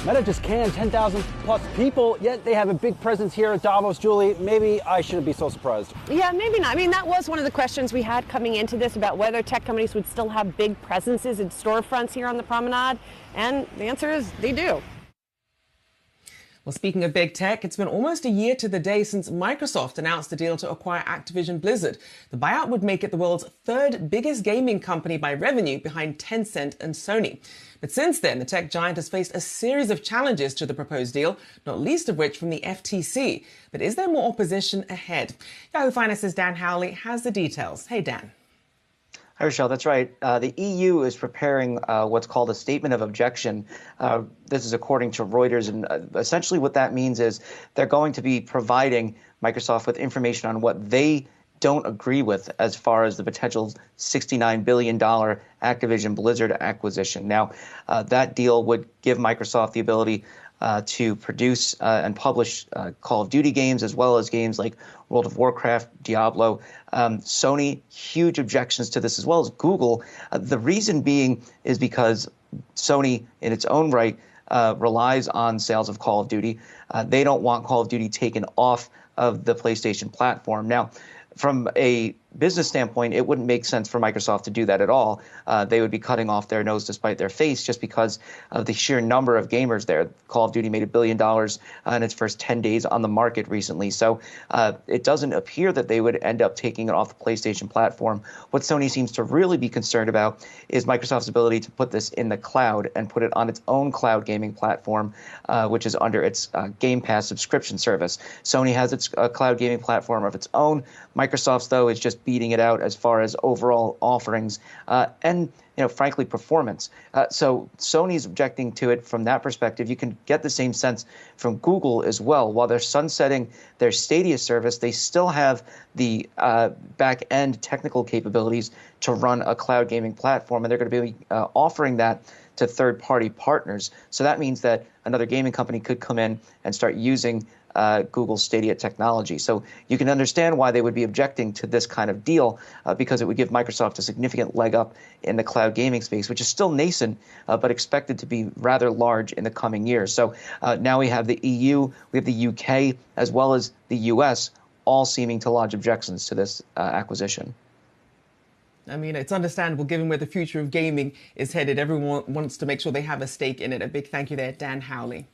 Meta just canned 10,000 plus people, yet they have a big presence here at Davos. Julie, maybe I shouldn't be so surprised. Yeah, maybe not. I mean, that was one of the questions we had coming into this about whether tech companies would still have big presences in storefronts here on the promenade. And the answer is they do. Well, speaking of big tech, it's been almost a year to the day since Microsoft announced the deal to acquire Activision Blizzard. The buyout would make it the world's third biggest gaming company by revenue, behind Tencent and Sony. But since then, the tech giant has faced a series of challenges to the proposed deal, not least of which from the FTC. But is there more opposition ahead? Yahoo Finance's Dan Howley has the details. Hey, Dan. Hi, Rochelle. That's right. The EU is preparing what's called a statement of objection. This is according to Reuters. And essentially what that means is they're going to be providing Microsoft with information on what they don't agree with as far as the potential $69 billion Activision Blizzard acquisition. Now, that deal would give Microsoft the ability to produce and publish Call of Duty games, as well as games like World of Warcraft, Diablo. Sony, huge objections to this, as well as Google. The reason being is because Sony, in its own right, relies on sales of Call of Duty. They don't want Call of Duty taken off of the PlayStation platform. Now, from a business standpoint, it wouldn't make sense for Microsoft to do that at all. They would be cutting off their nose to spite their face just because of the sheer number of gamers there. Call of Duty made $1 billion in its first 10 days on the market recently. So it doesn't appear that they would end up taking it off the PlayStation platform. What Sony seems to really be concerned about is Microsoft's ability to put this in the cloud and put it on its own cloud gaming platform, which is under its Game Pass subscription service. Sony has its cloud gaming platform of its own. Microsoft's, though, is just beating it out as far as overall offerings and, frankly, performance. So Sony's objecting to it from that perspective. You can get the same sense from Google as well. While they're sunsetting their Stadia service, they still have the back-end technical capabilities to run a cloud gaming platform, and they're going to be offering that to third-party partners. So that means that another gaming company could come in and start using Google Stadia technology. So you can understand why they would be objecting to this kind of deal, because it would give Microsoft a significant leg up in the cloud gaming space, which is still nascent, but expected to be rather large in the coming years. So now we have the EU, we have the UK, as well as the US, all seeming to lodge objections to this acquisition. I mean, it's understandable given where the future of gaming is headed. Everyone wants to make sure they have a stake in it. A big thank you there, Dan Howley.